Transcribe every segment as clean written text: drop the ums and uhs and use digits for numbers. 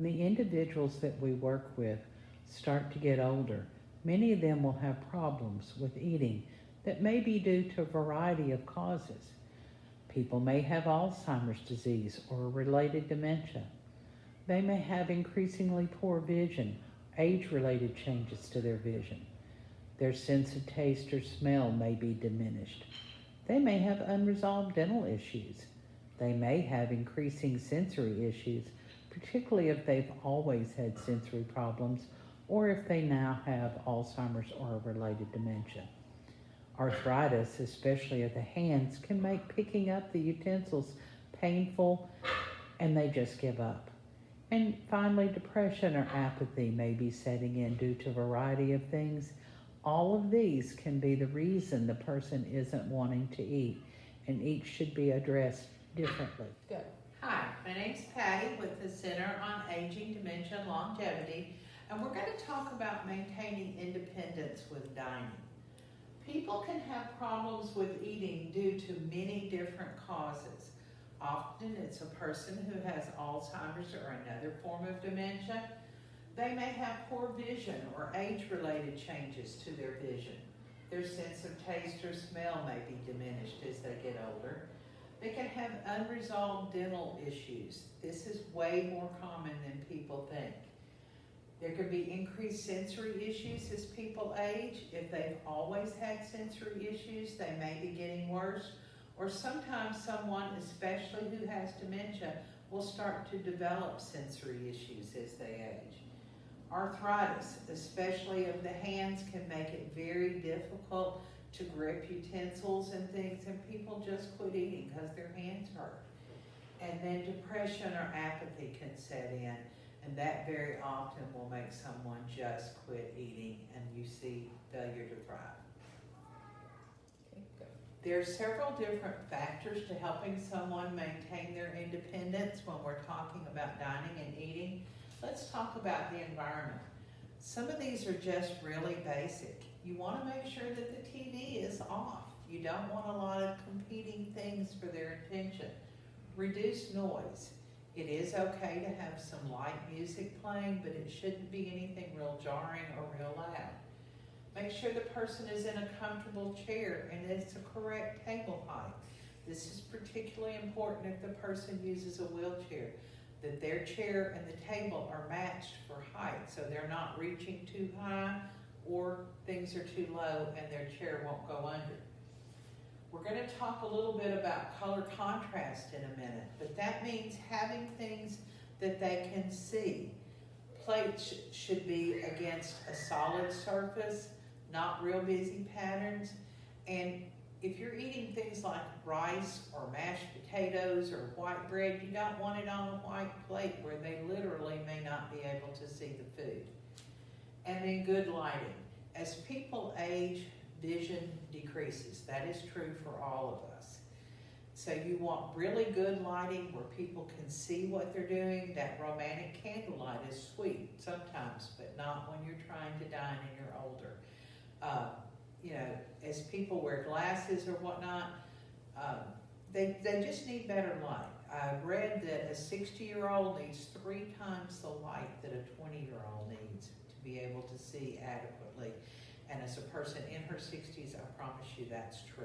the individuals that we work with start to get older, many of them will have problems with eating that may be due to a variety of causes. People may have Alzheimer's disease or related dementia. They may have increasingly poor vision, age-related changes to their vision. Their sense of taste or smell may be diminished. They may have unresolved dental issues. They may have increasing sensory issues, particularly if they've always had sensory problems or if they now have Alzheimer's or related dementia. Arthritis, especially of the hands, can make picking up the utensils painful and they just give up. And finally, depression or apathy may be setting in due to a variety of things. All of these can be the reason the person isn't wanting to eat, and each should be addressed differently. Good. Hi, my name's Patty with the Center on Aging, Dementia, and Longevity, and we're going to talk about maintaining independence with dining. People can have problems with eating due to many different causes. Often it's a person who has Alzheimer's or another form of dementia. They may have poor vision or age-related changes to their vision. Their sense of taste or smell may be diminished as they get older. They can have unresolved dental issues. This is way more common than people think. There could be increased sensory issues as people age. If they've always had sensory issues, they may be getting worse. Or sometimes someone, especially who has dementia, will start to develop sensory issues as they age. Arthritis, especially of the hands, can make it very difficult to grip utensils and things, and people just quit eating because their hands hurt. And then depression or apathy can set in, and that very often will make someone just quit eating, and you see failure to thrive. There are several different factors to helping someone maintain their independence when we're talking about dining and eating. Let's talk about the environment. Some of these are just really basic. You want to make sure that the TV is off. You don't want a lot of competing things for their attention. Reduce noise. It is okay to have some light music playing, but it shouldn't be anything real jarring or real loud. Make sure the person is in a comfortable chair and it's a correct table height. This is particularly important if the person uses a wheelchair, that their chair and the table are matched for height, so they're not reaching too high or things are too low and their chair won't go under. We're going to talk a little bit about color contrast in a minute, but that means having things that they can see. Plates should be against a solid surface, not real busy patterns. And if you're eating things like rice or mashed potatoes or white bread, you don't want it on a white plate where they literally may not be able to see the food. And then good lighting. As people age, vision decreases. That is true for all of us. So you want really good lighting where people can see what they're doing. That romantic candlelight is sweet sometimes, but not when you're trying to dine and you're older. As people wear glasses or whatnot, they just need better light. I've read that a 60-year-old needs 3 times the light that a 20-year-old needs to be able to see adequately. And as a person in her 60s, I promise you that's true.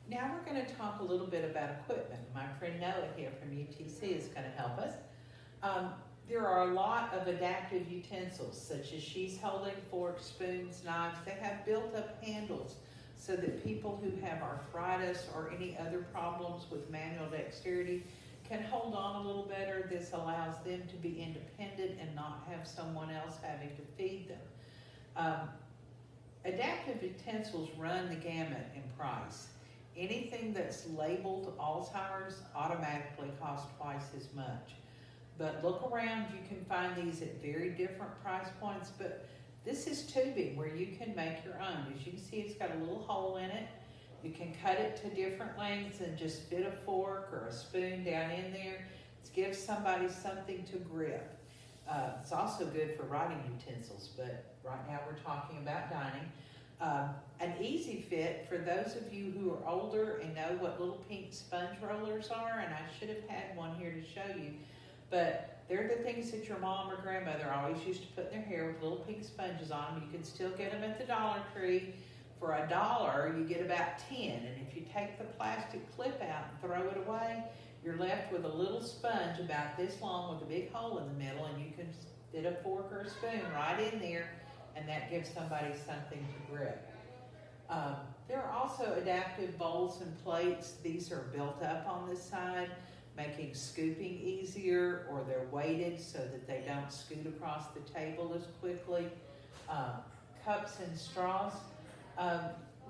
Now we're going to talk a little bit about equipment. My friend Noah here from UTC is going to help us. There are a lot of adaptive utensils, such as she's holding forks, spoons, knives. They have built-up handles so that people who have arthritis or any other problems with manual dexterity can hold on a little better. This allows them to be independent and not have someone else having to feed them. Adaptive utensils run the gamut in price. Anything that's labeled Alzheimer's automatically costs twice as much. But look around, you can find these at very different price points, but this is tubing where you can make your own. As you can see, it's got a little hole in it. You can cut it to different lengths and just fit a fork or a spoon down in there. It gives somebody something to grip. It's also good for writing utensils, but right now we're talking about dining. An easy fit for those of you who are older and know what little pink sponge rollers are, and I should have had one here to show you, but they're the things that your mom or grandmother always used to put in their hair with little pink sponges on them. You can still get them at the Dollar Tree. For $1, you get about 10, and if you take the plastic clip out and throw it away, you're left with a little sponge about this long with a big hole in the middle, and you can fit a fork or a spoon right in there, and that gives somebody something to grip. There are also adaptive bowls and plates. These are built up on this side, making scooping easier, or they're weighted so that they don't scoot across the table as quickly. Cups and straws.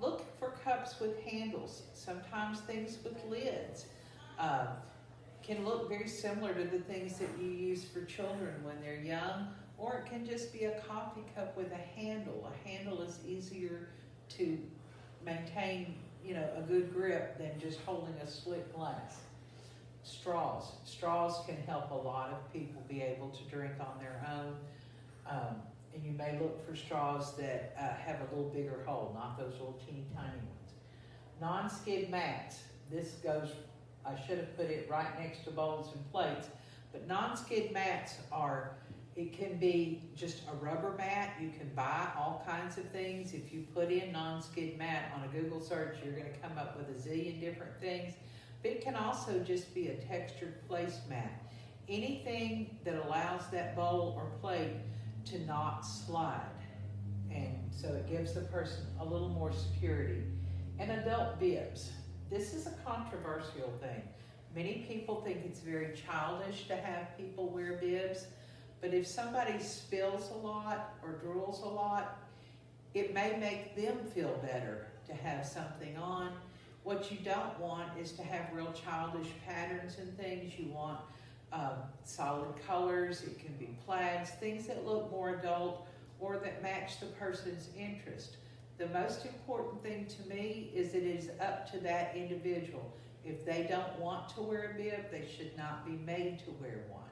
Look for cups with handles. Sometimes things with lids can look very similar to the things that you use for children when they're young, or it can just be a coffee cup with a handle. A handle is easier to maintain, a good grip than just holding a slick glass. Straws. Straws can help a lot of people be able to drink on their own. And you may look for straws that have a little bigger hole, not those little teeny tiny ones. Non-skid mats. This goes, I should have put it right next to bowls and plates, but non-skid mats it can be just a rubber mat. You can buy all kinds of things. If you put in non-skid mat on a Google search, you're going to come up with a zillion different things. But it can also just be a textured placemat. Anything that allows that bowl or plate to not slide, and so it gives the person a little more security. And adult bibs. This is a controversial thing. Many people think it's very childish to have people wear bibs, but if somebody spills a lot or drools a lot, it may make them feel better to have something on. What you don't want is to have real childish patterns and things. You want solid colors. It can be plaids, things that look more adult or that match the person's interest. The most important thing to me is it is up to that individual. If they don't want to wear a bib, they should not be made to wear one.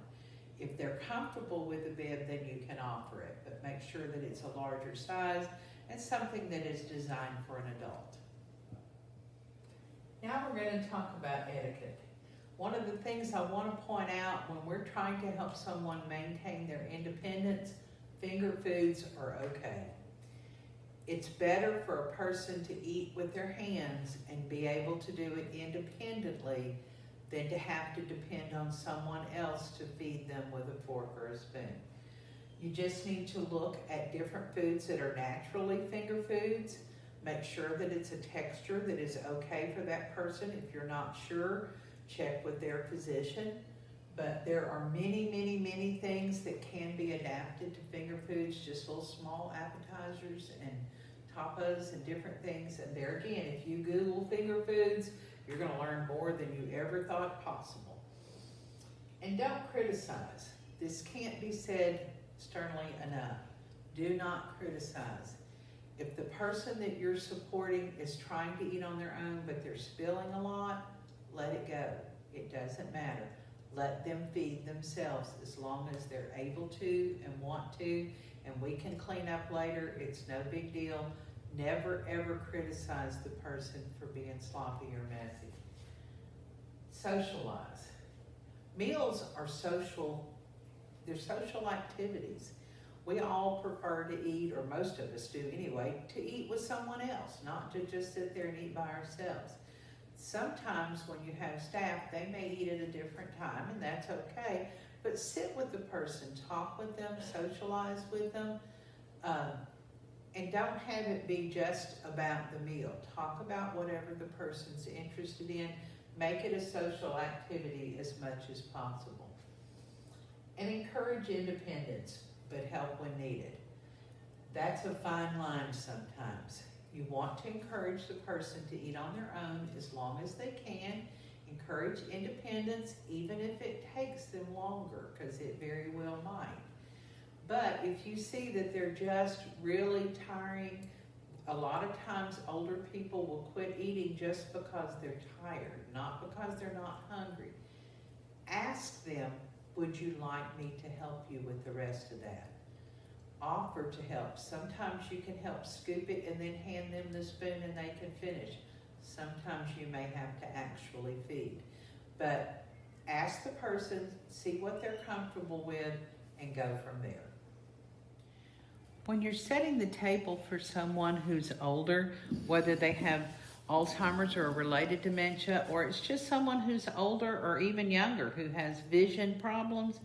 If they're comfortable with a bib, then you can offer it, but make sure that it's a larger size and something that is designed for an adult. Now we're going to talk about etiquette. One of the things I want to point out when we're trying to help someone maintain their independence, finger foods are okay. It's better for a person to eat with their hands and be able to do it independently than to have to depend on someone else to feed them with a fork or a spoon. You just need to look at different foods that are naturally finger foods. Make sure that it's a texture that is okay for that person. If you're not sure, check with their physician. But there are many, many, many things that can be adapted to finger foods, just little small appetizers and tapas and different things. And there again, if you Google finger foods, you're going to learn more than you ever thought possible. And don't criticize. This can't be said sternly enough. Do not criticize. If the person that you're supporting is trying to eat on their own, but they're spilling a lot, let it go. It doesn't matter. Let them feed themselves as long as they're able to and want to, and we can clean up later. It's no big deal. Never ever criticize the person for being sloppy or messy. Socialize. Meals are social, they're social activities. We all prefer to eat, or most of us do anyway, to eat with someone else, not to just sit there and eat by ourselves. Sometimes when you have staff, they may eat at a different time, and that's okay, but sit with the person, talk with them, socialize with them, and don't have it be just about the meal. Talk about whatever the person's interested in. Make it a social activity as much as possible. And encourage independence, but help when needed. That's a fine line sometimes. You want to encourage the person to eat on their own as long as they can. Encourage independence, even if it takes them longer, because it very well might. But if you see that they're just really tiring, a lot of times older people will quit eating just because they're tired, not because they're not hungry. Ask them, would you like me to help you with the rest of that? offer to help. Sometimes you can help scoop it and then hand them the spoon and they can finish. Sometimes you may have to actually feed. But ask the person, see what they're comfortable with, and go from there. When you're setting the table for someone who's older, whether they have Alzheimer's or related dementia, or it's just someone who's older or even younger who has vision problems,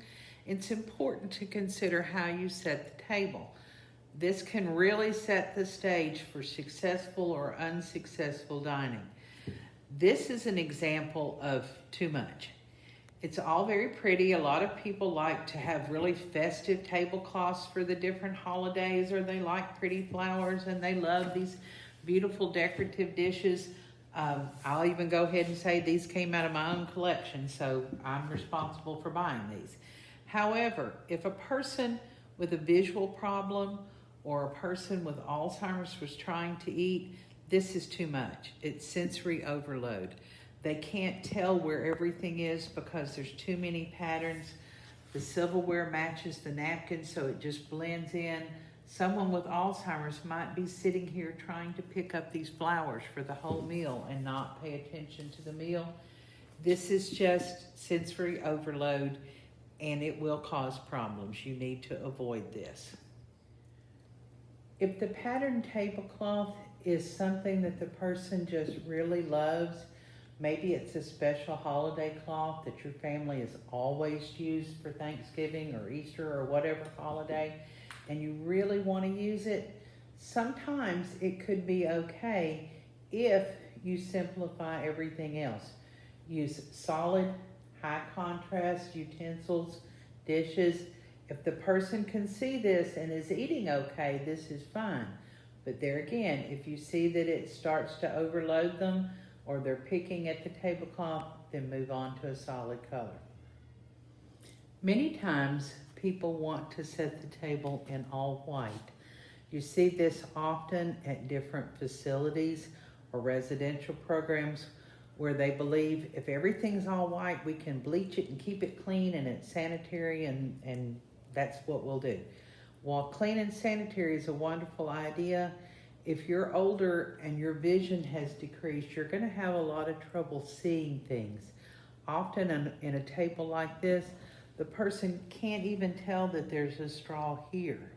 it's important to consider how you set the table. This can really set the stage for successful or unsuccessful dining. This is an example of too much. It's all very pretty. A lot of people like to have really festive tablecloths for the different holidays, or they like pretty flowers and they love these beautiful decorative dishes. I'll even go ahead and say these came out of my own collection, so I'm responsible for buying these. However, if a person with a visual problem or a person with Alzheimer's was trying to eat, this is too much. It's sensory overload. They can't tell where everything is because there's too many patterns. The silverware matches the napkins, so it just blends in. Someone with Alzheimer's might be sitting here trying to pick up these flowers for the whole meal and not pay attention to the meal. This is just sensory overload, and it will cause problems. You need to avoid this. If the patterned tablecloth is something that the person just really loves, maybe it's a special holiday cloth that your family has always used for Thanksgiving or Easter or whatever holiday, and you really want to use it, sometimes it could be okay if you simplify everything else. Use solid, high contrast utensils, dishes. If the person can see this and is eating okay, this is fine. But there again, if you see that it starts to overload them or they're picking at the tablecloth, then move on to a solid color. Many times people want to set the table in all white. You see this often at different facilities or residential programs where they believe if everything's all white, we can bleach it and keep it clean and it's sanitary, and that's what we'll do. While clean and sanitary is a wonderful idea, if you're older and your vision has decreased, you're going to have a lot of trouble seeing things. Often in a table like this, the person can't even tell that there's a straw here.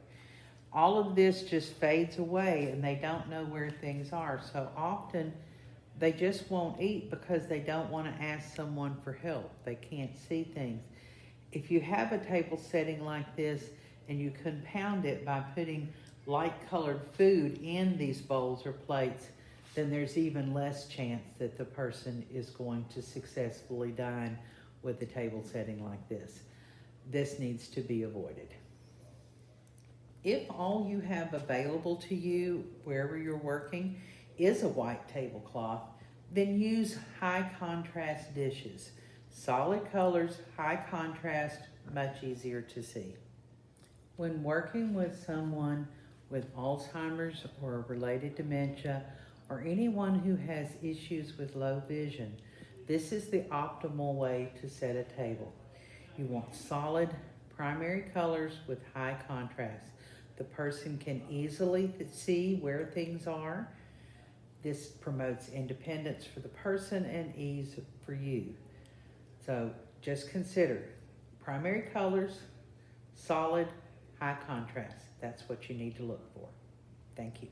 All of this just fades away and they don't know where things are. So often they just won't eat because they don't want to ask someone for help. They can't see things. If you have a table setting like this and you compound it by putting light colored food in these bowls or plates, then there's even less chance that the person is going to successfully dine with a table setting like this. This needs to be avoided. If all you have available to you wherever you're working is a white tablecloth, then use high contrast dishes. Solid colors, high contrast, much easier to see. When working with someone with Alzheimer's or related dementia, or anyone who has issues with low vision, this is the optimal way to set a table. You want solid primary colors with high contrast. The person can easily see where things are. This promotes independence for the person and ease for you. So just consider primary colors, solid, high contrast. That's what you need to look for. Thank you.